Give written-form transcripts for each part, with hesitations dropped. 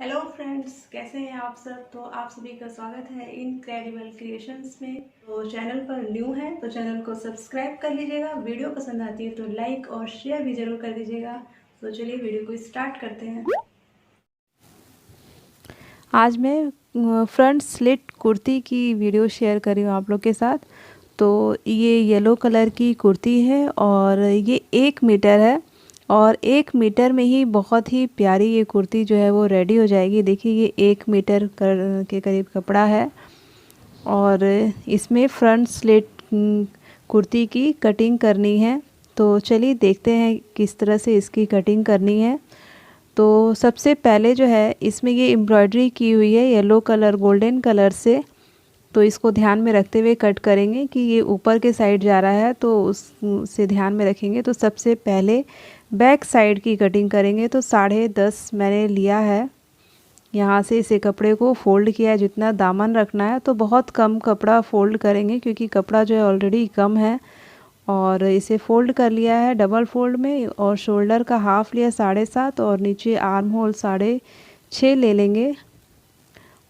Hello friends, कैसे हैं आप सब। तो आप सभी का स्वागत है इनक्रेडिबल क्रिएशंस में। तो चैनल पर न्यू है तो चैनल को सब्सक्राइब कर लीजिएगा। वीडियो पसंद आती है तो लाइक और शेयर भी ज़रूर कर दीजिएगा। तो चलिए वीडियो को स्टार्ट करते हैं। आज मैं फ्रंट स्लिट कुर्ती की वीडियो शेयर कर रही हूँ आप लोग के साथ। तो ये येलो कलर की कुर्ती है और ये 1 मीटर है और 1 मीटर में ही बहुत ही प्यारी ये कुर्ती जो है वो रेडी हो जाएगी। देखिए ये 1 मीटर के करीब कपड़ा है और इसमें फ्रंट स्लिट कुर्ती की कटिंग करनी है। तो चलिए देखते हैं किस तरह से इसकी कटिंग करनी है। तो सबसे पहले जो है इसमें ये एम्ब्रॉयडरी की हुई है येलो कलर गोल्डन कलर से। तो इसको ध्यान में रखते हुए कट करेंगे कि ये ऊपर के साइड जा रहा है तो उससे ध्यान में रखेंगे। तो सबसे पहले बैक साइड की कटिंग करेंगे। तो 10.5 मैंने लिया है। यहाँ से इसे कपड़े को फोल्ड किया है। जितना दामन रखना है तो बहुत कम कपड़ा फोल्ड करेंगे क्योंकि कपड़ा जो है ऑलरेडी कम है। और इसे फ़ोल्ड कर लिया है डबल फोल्ड में और शोल्डर का हाफ़ लिया 7.5 और नीचे आर्म होल 6.5 ले लेंगे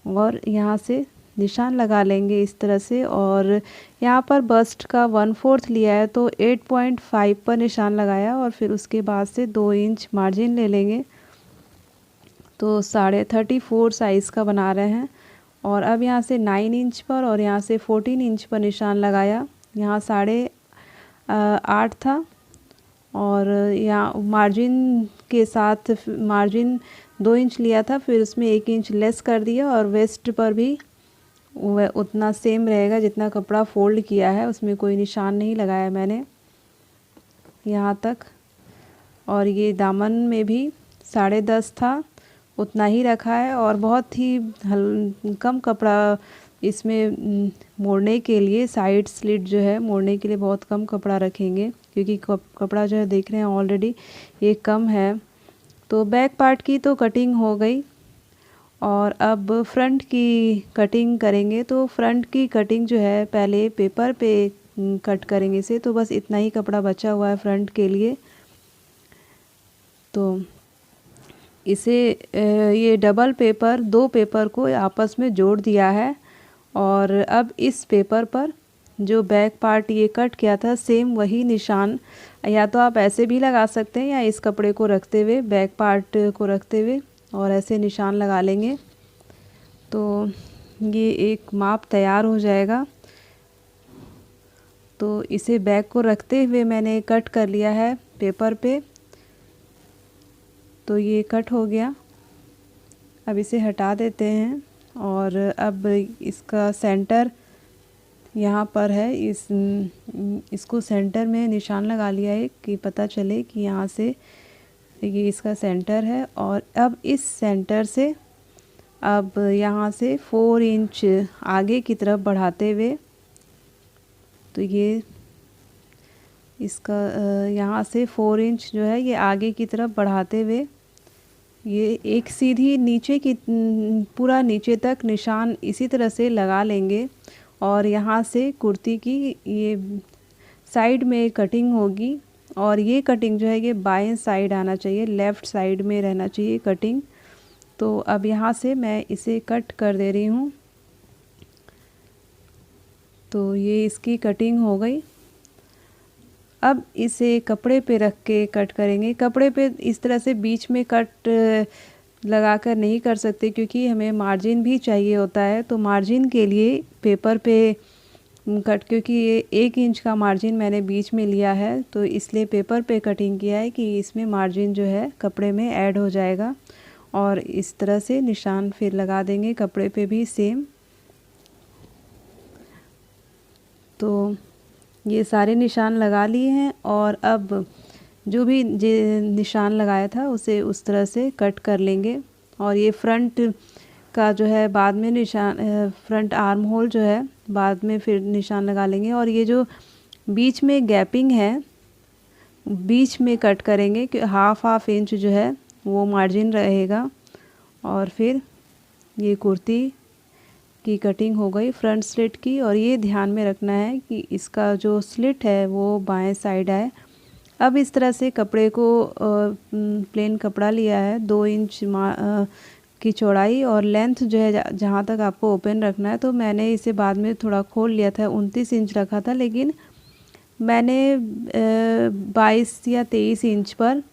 और यहाँ से निशान लगा लेंगे इस तरह से। और यहाँ पर बस्ट का 1/4 लिया है तो 8.5 पर निशान लगाया और फिर उसके बाद से 2 इंच मार्जिन ले लेंगे। तो 34.5 साइज़ का बना रहे हैं। और अब यहाँ से 9 इंच पर और यहाँ से 14 इंच पर निशान लगाया। यहाँ 8.5 था और यहाँ मार्जिन के साथ मार्जिन 2 इंच लिया था, फिर उसमें 1 इंच लेस कर दिया और वेस्ट पर भी वह उतना सेम रहेगा जितना कपड़ा फोल्ड किया है। उसमें कोई निशान नहीं लगाया मैंने यहाँ तक। और ये दामन में भी 10.5 था उतना ही रखा है और बहुत ही कम कपड़ा इसमें मोड़ने के लिए साइड स्लिट जो है मोड़ने के लिए बहुत कम कपड़ा रखेंगे क्योंकि कपड़ा जो है देख रहे हैं ऑलरेडी ये कम है। तो बैक पार्ट की तो कटिंग हो गई और अब फ्रंट की कटिंग करेंगे। तो फ्रंट की कटिंग जो है पहले पेपर पे कट करेंगे इसे। तो बस इतना ही कपड़ा बचा हुआ है फ्रंट के लिए। तो इसे ये डबल पेपर 2 पेपर को आपस में जोड़ दिया है और अब इस पेपर पर जो बैक पार्ट ये कट किया था सेम वही निशान या तो आप ऐसे भी लगा सकते हैं या इस कपड़े को रखते हुए बैक पार्ट को रखते हुए और ऐसे निशान लगा लेंगे। तो ये एक माप तैयार हो जाएगा। तो इसे बैक को रखते हुए मैंने कट कर लिया है पेपर पे। तो ये कट हो गया। अब इसे हटा देते हैं और अब इसका सेंटर यहाँ पर है। इसको सेंटर में निशान लगा लिया है कि पता चले कि यहाँ से ये इसका सेंटर है। और अब इस सेंटर से अब यहाँ से 4 इंच आगे की तरफ बढ़ाते हुए तो ये इसका यहाँ से 4 इंच जो है ये आगे की तरफ बढ़ाते हुए ये एक सीधी नीचे की पूरा नीचे तक निशान इसी तरह से लगा लेंगे। और यहाँ से कुर्ती की ये साइड में कटिंग होगी और ये कटिंग जो है ये बाएं साइड आना चाहिए, लेफ़्ट साइड में रहना चाहिए कटिंग। तो अब यहाँ से मैं इसे कट कर दे रही हूँ। तो ये इसकी कटिंग हो गई। अब इसे कपड़े पे रख के कट करेंगे। कपड़े पे इस तरह से बीच में कट लगाकर नहीं कर सकते क्योंकि हमें मार्जिन भी चाहिए होता है। तो मार्जिन के लिए पेपर पे कट, क्योंकि ये 1 इंच का मार्जिन मैंने बीच में लिया है तो इसलिए पेपर पे कटिंग किया है कि इसमें मार्जिन जो है कपड़े में ऐड हो जाएगा। और इस तरह से निशान फिर लगा देंगे कपड़े पे भी सेम। तो ये सारे निशान लगा लिए हैं और अब जो भी निशान लगाया था उसे उस तरह से कट कर लेंगे। और ये फ्रंट का जो है बाद में निशान फ्रंट आर्म होल जो है बाद में फिर निशान लगा लेंगे। और ये जो बीच में गैपिंग है बीच में कट करेंगे कि हाफ इंच जो है वो मार्जिन रहेगा। और फिर ये कुर्ती की कटिंग हो गई फ्रंट स्लिट की। और ये ध्यान में रखना है कि इसका जो स्लिट है वो बाएं साइड आए। अब इस तरह से कपड़े को प्लेन कपड़ा लिया है 2 इंच की चौड़ाई और लेंथ जो है जहाँ तक आपको ओपन रखना है। तो मैंने इसे बाद में थोड़ा खोल लिया था, 29 इंच रखा था, लेकिन मैंने 22 या 23 इंच पर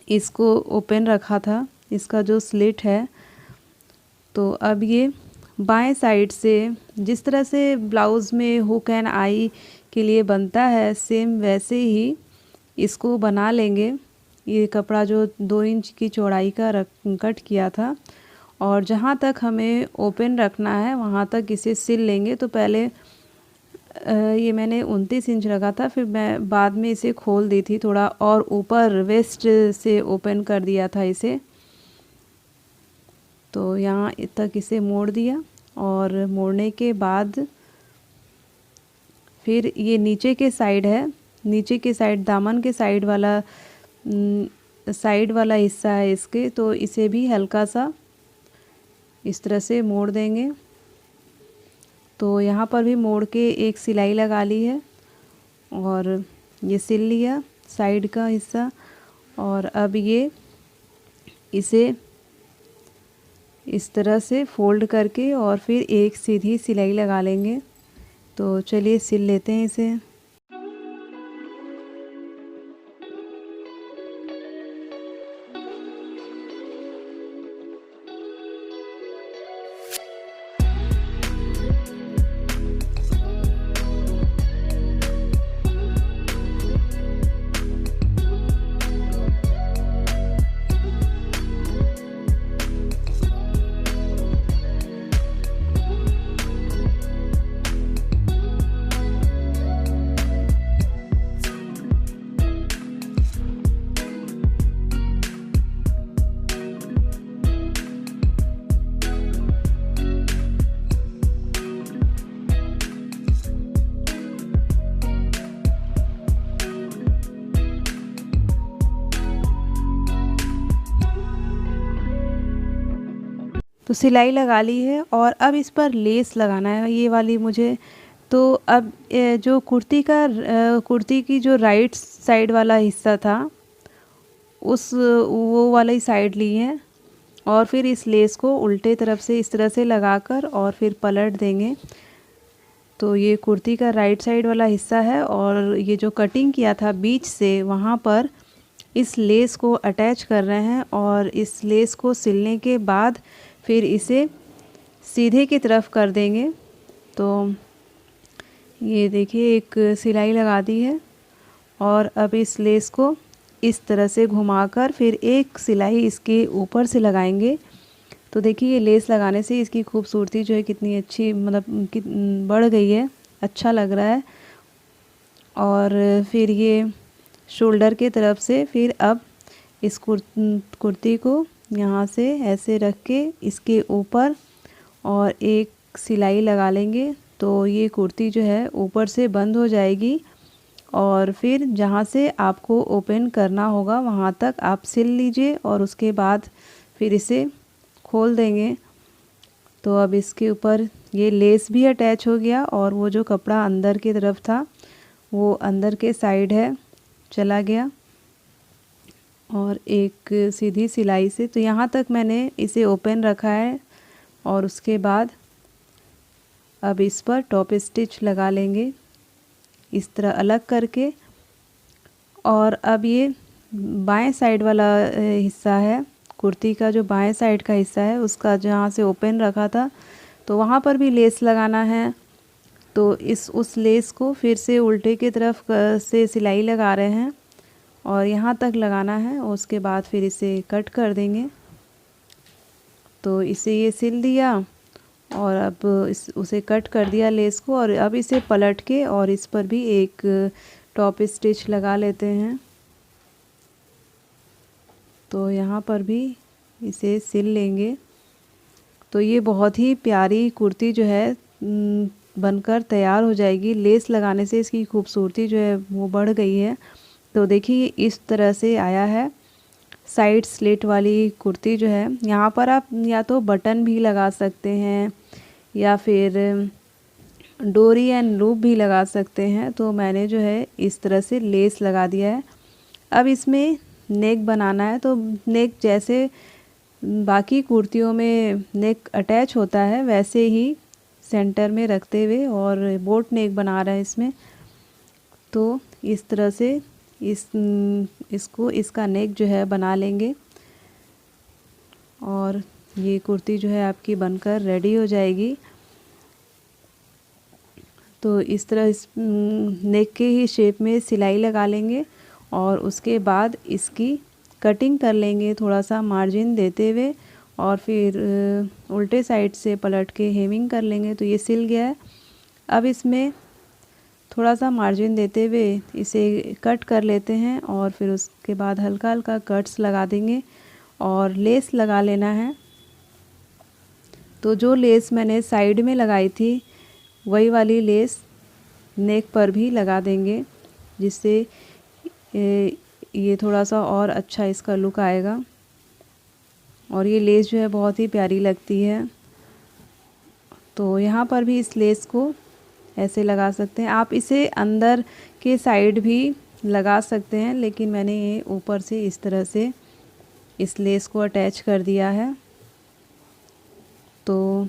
इसको ओपन रखा था, इसका जो स्लिट है। तो अब ये बाएं साइड से जिस तरह से ब्लाउज़ में हुक एंड आई के लिए बनता है, सेम वैसे ही इसको बना लेंगे। ये कपड़ा जो 2 इंच की चौड़ाई का कट किया था और जहाँ तक हमें ओपन रखना है वहाँ तक इसे सिल लेंगे। तो पहले ये मैंने 29 इंच रखा था, फिर मैं बाद में इसे खोल दी थी थोड़ा और ऊपर वेस्ट से ओपन कर दिया था इसे। तो यहाँ तक इसे मोड़ दिया और मोड़ने के बाद फिर ये नीचे के साइड है, नीचे के साइड दामन के साइड वाला हिस्सा है इसके, तो इसे भी हल्का सा इस तरह से मोड़ देंगे। तो यहाँ पर भी मोड़ के एक सिलाई लगा ली है और ये सिल लिया साइड का हिस्सा। और अब ये इसे इस तरह से फोल्ड करके और फिर एक सीधी सिलाई लगा लेंगे। तो चलिए सिल लेते हैं इसे। तो सिलाई लगा ली है और अब इस पर लेस लगाना है, ये वाली मुझे। तो अब जो कुर्ती की जो राइट साइड वाला हिस्सा था वो वाला ही साइड ली है और फिर इस लेस को उल्टे तरफ से इस तरह से लगाकर और फिर पलट देंगे। तो ये कुर्ती का राइट साइड वाला हिस्सा है और ये जो कटिंग किया था बीच से वहाँ पर इस लेस को अटैच कर रहे हैं और इस लेस को सिलने के बाद फिर इसे सीधे की तरफ कर देंगे। तो ये देखिए एक सिलाई लगा दी है और अब इस लेस को इस तरह से घुमाकर फिर एक सिलाई इसके ऊपर से लगाएंगे। तो देखिए ये लेस लगाने से इसकी खूबसूरती जो है कितनी अच्छी बढ़ गई है, अच्छा लग रहा है। और फिर ये शोल्डर के तरफ से फिर अब इस कुर्ती को यहाँ से ऐसे रख के इसके ऊपर और एक सिलाई लगा लेंगे। तो ये कुर्ती जो है ऊपर से बंद हो जाएगी और फिर जहाँ से आपको ओपन करना होगा वहाँ तक आप सिल लीजिए और उसके बाद फिर इसे खोल देंगे। तो अब इसके ऊपर ये लेस भी अटैच हो गया और वो जो कपड़ा अंदर की तरफ था वो अंदर के साइड है चला गया और एक सीधी सिलाई से। तो यहाँ तक मैंने इसे ओपन रखा है और उसके बाद अब इस पर टॉप स्टिच लगा लेंगे इस तरह अलग करके। और अब ये बाएं साइड वाला हिस्सा है, कुर्ती का जो बाएं साइड का हिस्सा है उसका जहाँ से ओपन रखा था तो वहाँ पर भी लेस लगाना है। तो उस लेस को फिर से उल्टे की तरफ से सिलाई लगा रहे हैं और यहाँ तक लगाना है। उसके बाद फिर इसे कट कर देंगे। तो इसे ये सिल दिया और अब उसे कट कर दिया लेस को और अब इसे पलट के और इस पर भी एक टॉप स्टिच लगा लेते हैं। तो यहाँ पर भी इसे सिल लेंगे। तो ये बहुत ही प्यारी कुर्ती जो है बनकर तैयार हो जाएगी। लेस लगाने से इसकी खूबसूरती जो है वो बढ़ गई है। तो देखिए इस तरह से आया है साइड स्लिट वाली कुर्ती जो है। यहाँ पर आप या तो बटन भी लगा सकते हैं या फिर डोरी एंड लूप भी लगा सकते हैं। तो मैंने जो है इस तरह से लेस लगा दिया है। अब इसमें नेक बनाना है। तो नेक जैसे बाकी कुर्तियों में नेक अटैच होता है वैसे ही सेंटर में रखते हुए और बोट नेक बना रहा है इसमें। तो इस तरह से इसका नेक जो है बना लेंगे और ये कुर्ती जो है आपकी बनकर रेडी हो जाएगी। तो इस तरह इस नेक के ही शेप में सिलाई लगा लेंगे और उसके बाद इसकी कटिंग कर लेंगे थोड़ा सा मार्जिन देते हुए और फिर उल्टे साइड से पलट के हेमिंग कर लेंगे। तो ये सिल गया है। अब इसमें थोड़ा सा मार्जिन देते हुए इसे कट कर लेते हैं और फिर उसके बाद हल्का हल्का कट्स लगा देंगे और लेस लगा लेना है। तो जो लेस मैंने साइड में लगाई थी वही वाली लेस नेक पर भी लगा देंगे, जिससे ये थोड़ा सा और अच्छा इसका लुक आएगा। और ये लेस जो है बहुत ही प्यारी लगती है। तो यहाँ पर भी इस लेस को ऐसे लगा सकते हैं। आप इसे अंदर के साइड भी लगा सकते हैं, लेकिन मैंने ये ऊपर से इस तरह से इस लेस को अटैच कर दिया है। तो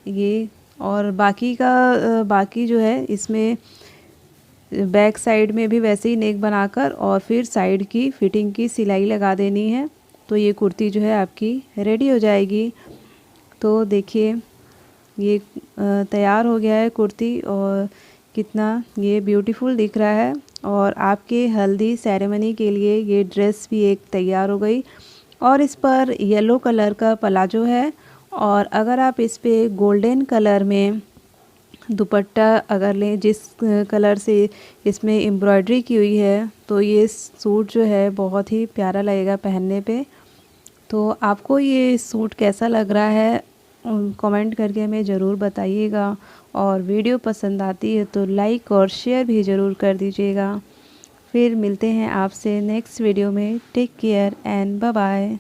ये और बाकी जो है इसमें बैक साइड में भी वैसे ही नेक बनाकर और फिर साइड की फिटिंग की सिलाई लगा देनी है। तो ये कुर्ती जो है आपकी रेडी हो जाएगी। तो देखिए ये तैयार हो गया है कुर्ती और कितना ये ब्यूटीफुल दिख रहा है। और आपके हल्दी सेरेमनी के लिए ये ड्रेस भी एक तैयार हो गई। और इस पर येलो कलर का प्लाजो है और अगर आप इस पे गोल्डन कलर में दुपट्टा अगर लें जिस कलर से इसमें एम्ब्रॉयडरी की हुई है तो ये सूट जो है बहुत ही प्यारा लगेगा पहनने पे। तो आपको ये सूट कैसा लग रहा है कमेंट करके हमें ज़रूर बताइएगा। और वीडियो पसंद आती है तो लाइक और शेयर भी ज़रूर कर दीजिएगा। फिर मिलते हैं आपसे नेक्स्ट वीडियो में। Take care and bye bye.